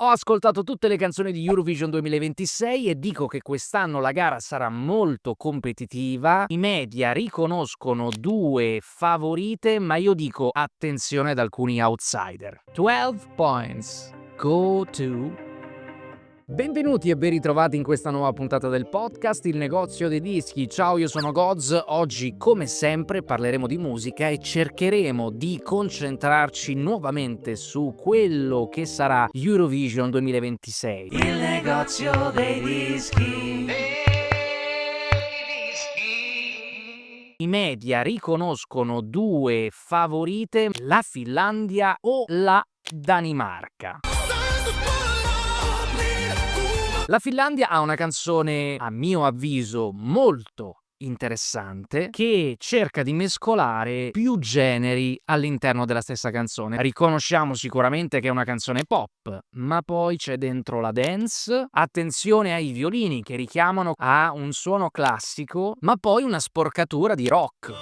Ho ascoltato tutte le canzoni di Eurovision 2026 e dico che quest'anno la gara sarà molto competitiva. I media riconoscono 2 favorite, ma io dico attenzione ad alcuni outsider. 12 points go to... Benvenuti e ben ritrovati in questa nuova puntata del podcast Il Negozio dei Dischi. Ciao, io sono Goz. Oggi, come sempre, parleremo di musica e cercheremo di concentrarci nuovamente su quello che sarà Eurovision 2026. Il Negozio dei Dischi. I media riconoscono 2 favorite, la Finlandia o la Danimarca. La Finlandia ha una canzone, a mio avviso, molto interessante, che cerca di mescolare più generi all'interno della stessa canzone. Riconosciamo sicuramente che è una canzone pop, ma poi c'è dentro la dance, attenzione ai violini che richiamano a un suono classico, ma poi una sporcatura di rock.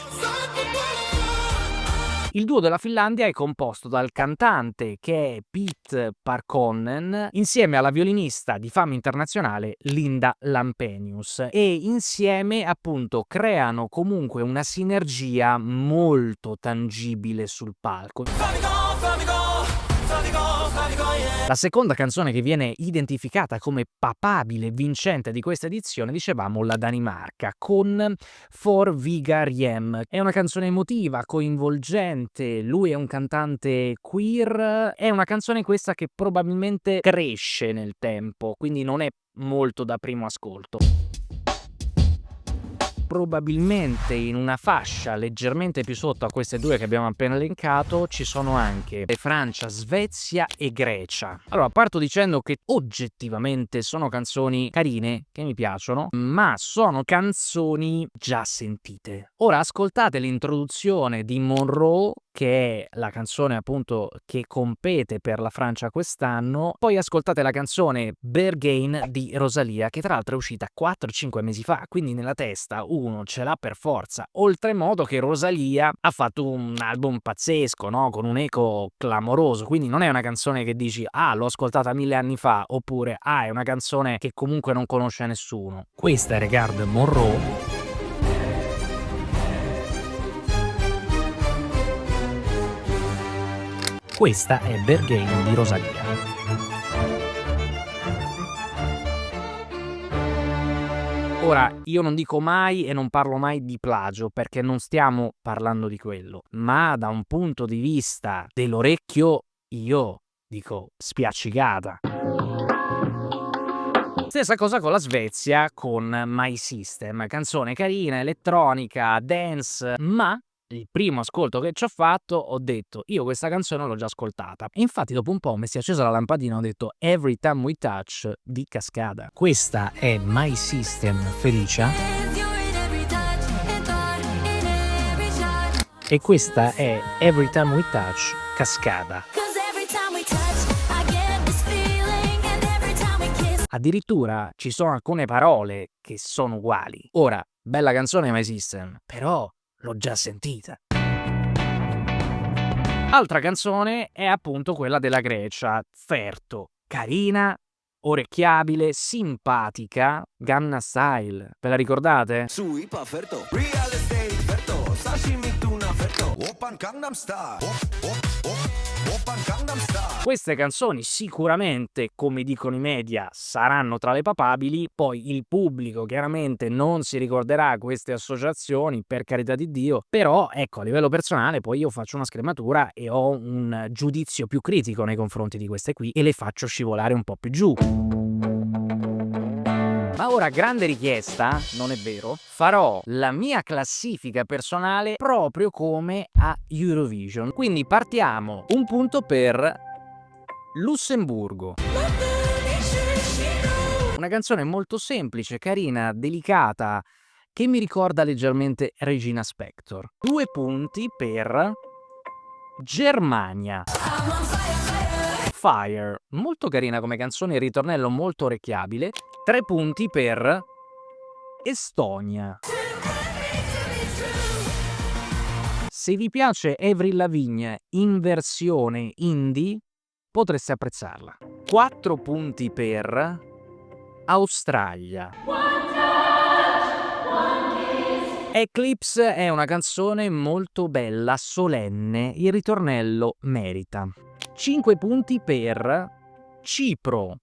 Il duo della Finlandia è composto dal cantante, che è Pete Parkkonen, insieme alla violinista di fama internazionale Linda Lampenius, e insieme appunto creano comunque una sinergia molto tangibile sul palco. La seconda canzone che viene identificata come papabile vincente di questa edizione, dicevamo, la Danimarca, con For Vigar Hjem. È una canzone emotiva, coinvolgente, lui è un cantante queer, è una canzone questa che probabilmente cresce nel tempo, quindi non è molto da primo ascolto. Probabilmente in una fascia leggermente più sotto a queste due che abbiamo appena elencato ci sono anche Francia, Svezia e Grecia. Allora, parto dicendo che oggettivamente sono canzoni carine, che mi piacciono, ma sono canzoni già sentite. Ora ascoltate l'introduzione di Monroe, che è la canzone appunto che compete per la Francia quest'anno, poi ascoltate la canzone Berghain di Rosalia, che tra l'altro è uscita 4-5 mesi fa, quindi nella testa uno ce l'ha per forza. Oltremodo che Rosalia ha fatto un album pazzesco, no? Con un eco clamoroso, quindi non è una canzone che dici ah, l'ho ascoltata 1000 anni fa, oppure ah, è una canzone che comunque non conosce nessuno. Questa è Regarde Monroe. Questa è Berghain di Rosalia. Ora, io non dico mai e non parlo mai di plagio, perché non stiamo parlando di quello, ma da un punto di vista dell'orecchio io dico spiaccicata. Stessa cosa con la Svezia, con My System, canzone carina, elettronica, dance, ma il primo ascolto che ci ho fatto ho detto io questa canzone l'ho già ascoltata, e infatti dopo un po' mi si è accesa la lampadina, ho detto Every Time We Touch di Cascada. Questa è My System Felicia e questa è Every Time We Touch Cascada. Addirittura ci sono alcune parole che sono uguali. Ora, bella canzone My System, però l'ho già sentita. Altra canzone è appunto quella della Grecia, Ferto. Carina, orecchiabile, simpatica, Gangnam Style. Ve la ricordate? Sui Ferto, Real Estate Ferto, Sashimi Tuna Ferto, Oppan Gangnam Style, Oppan Gangnam Style. Queste canzoni sicuramente, come dicono i media, saranno tra le papabili, poi il pubblico chiaramente non si ricorderà queste associazioni, per carità di Dio, però ecco, a livello personale poi io faccio una scrematura e ho un giudizio più critico nei confronti di queste qui e le faccio scivolare un po' più giù. Ma ora, grande richiesta, non è vero, farò la mia classifica personale proprio come a Eurovision. Quindi partiamo, un punto per Lussemburgo. Una canzone molto semplice, carina, delicata, che mi ricorda leggermente Regina Spektor. 2 punti per Germania. Fire, molto carina come canzone, il ritornello molto orecchiabile. 3 punti per Estonia. Se vi piace Avril Lavigne in versione indie, potreste apprezzarla. 4 punti per Australia. Eclipse è una canzone molto bella, solenne, il ritornello merita. 5 punti per Cipro.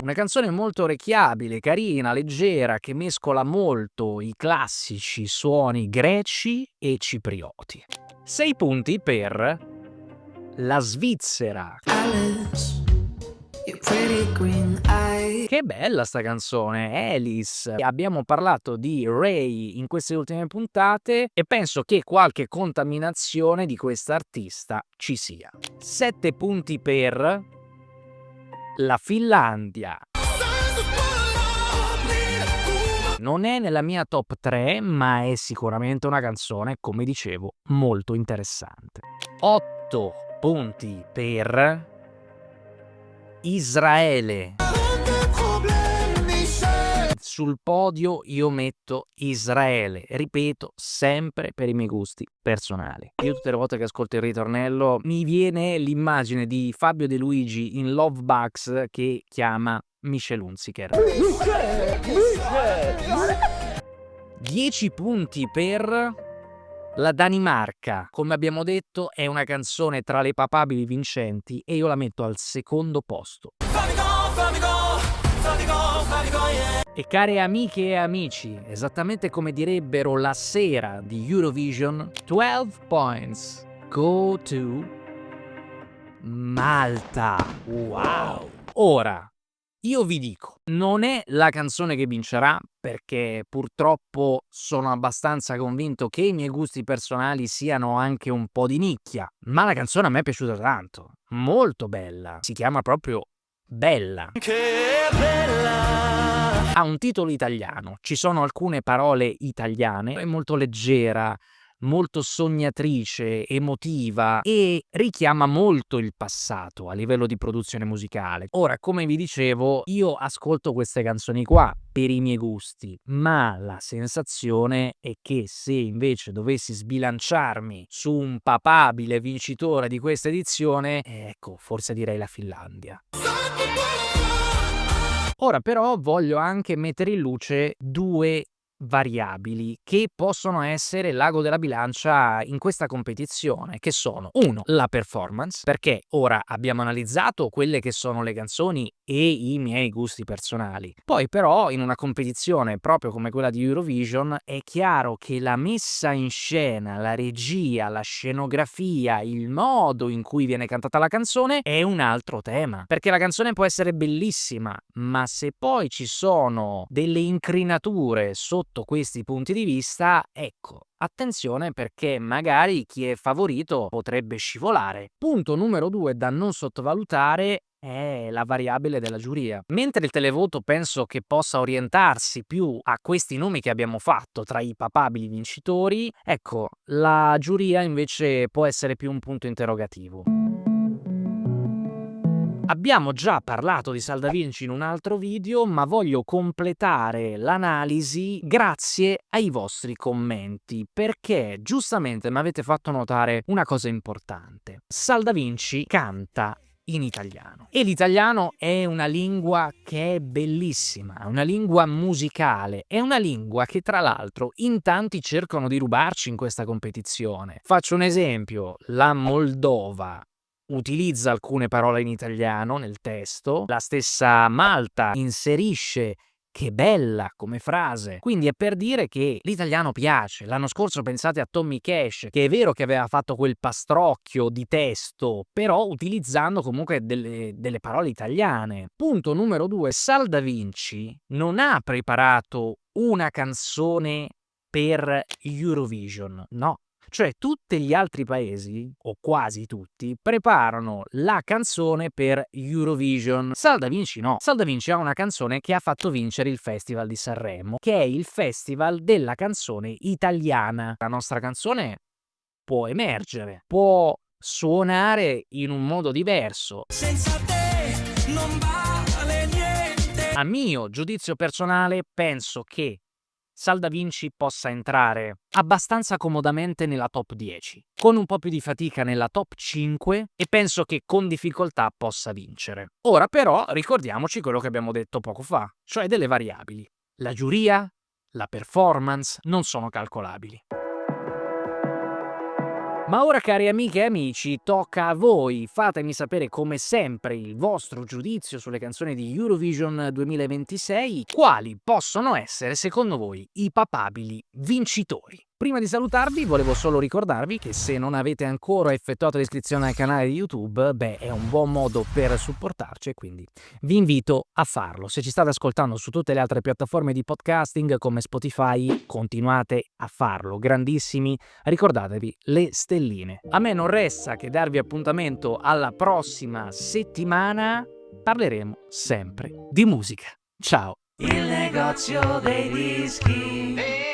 Una canzone molto orecchiabile, carina, leggera, che mescola molto i classici suoni greci e ciprioti. 6 punti per la Svizzera. Alice, your pretty green eyes. Che bella sta canzone, Alice. Abbiamo parlato di Ray in queste ultime puntate e penso che qualche contaminazione di questa artista ci sia. 7 punti per la Finlandia. Non è nella mia top 3, ma è sicuramente una canzone, come dicevo, molto interessante. 8 punti per Israele. Sul podio io metto Israele, ripeto, sempre per i miei gusti personali. Io tutte le volte che ascolto il ritornello mi viene l'immagine di Fabio De Luigi in Love Bugs che chiama Michel Hunziker. 10 punti per la Danimarca. Come abbiamo detto, è una canzone tra le papabili vincenti e io la metto al secondo posto. E care amiche e amici, esattamente come direbbero la sera di Eurovision, 12 points go to Malta. Wow! Ora, io vi dico, non è la canzone che vincerà, perché purtroppo sono abbastanza convinto che i miei gusti personali siano anche un po' di nicchia, ma la canzone a me è piaciuta tanto, molto bella, si chiama proprio Bella. Che bella! Ha un titolo italiano, ci sono alcune parole italiane, è molto leggera, molto sognatrice, emotiva e richiama molto il passato a livello di produzione musicale. Ora, come vi dicevo, io ascolto queste canzoni qua per i miei gusti, ma la sensazione è che se invece dovessi sbilanciarmi su un papabile vincitore di questa edizione, ecco, forse direi la Finlandia. Ora però voglio anche mettere in luce 2 variabili che possono essere l'ago della bilancia in questa competizione, che sono 1 la performance, perché ora abbiamo analizzato quelle che sono le canzoni e i miei gusti personali, poi però in una competizione proprio come quella di Eurovision è chiaro che la messa in scena, la regia, la scenografia, il modo in cui viene cantata la canzone è un altro tema, perché la canzone può essere bellissima, ma se poi ci sono delle incrinature sotto questi punti di vista, ecco, attenzione, perché magari chi è favorito potrebbe scivolare. Punto numero 2 da non sottovalutare è la variabile della giuria. Mentre il televoto penso che possa orientarsi più a questi nomi che abbiamo fatto tra i papabili vincitori, ecco, la giuria invece può essere più un punto interrogativo. Abbiamo già parlato di Sal Da Vinci in un altro video, ma voglio completare l'analisi grazie ai vostri commenti, perché giustamente mi avete fatto notare una cosa importante. Sal Da Vinci canta in italiano e l'italiano è una lingua che è bellissima, è una lingua musicale, è una lingua che tra l'altro in tanti cercano di rubarci in questa competizione. Faccio un esempio: la Moldova utilizza alcune parole in italiano nel testo, la stessa Malta inserisce "che bella" come frase, quindi è per dire che l'italiano piace. L'anno scorso pensate a Tommy Cash, che è vero che aveva fatto quel pastrocchio di testo, però utilizzando comunque delle parole italiane. Punto numero 2, Sal Da Vinci non ha preparato una canzone per Eurovision, no. Cioè tutti gli altri paesi, o quasi tutti, preparano la canzone per Eurovision. Sal Da Vinci no. Sal Da Vinci ha una canzone che ha fatto vincere il Festival di Sanremo, che è il festival della canzone italiana. La nostra canzone può emergere, può suonare in un modo diverso. Senza te non vale niente. A mio giudizio personale penso che Salda Vinci possa entrare abbastanza comodamente nella top 10, con un po' più di fatica nella top 5 e penso che con difficoltà possa vincere. Ora però ricordiamoci quello che abbiamo detto poco fa, cioè delle variabili. La giuria, la performance non sono calcolabili. Ma ora, cari amiche e amici, tocca a voi. Fatemi sapere come sempre il vostro giudizio sulle canzoni di Eurovision 2026. Quali possono essere secondo voi i papabili vincitori? Prima di salutarvi volevo solo ricordarvi che se non avete ancora effettuato l'iscrizione al canale di YouTube, è un buon modo per supportarci e quindi vi invito a farlo. Se ci state ascoltando su tutte le altre piattaforme di podcasting come Spotify, continuate a farlo. Grandissimi, ricordatevi le stelline. A me non resta che darvi appuntamento alla prossima settimana. Parleremo sempre di musica. Ciao! Il negozio dei dischi.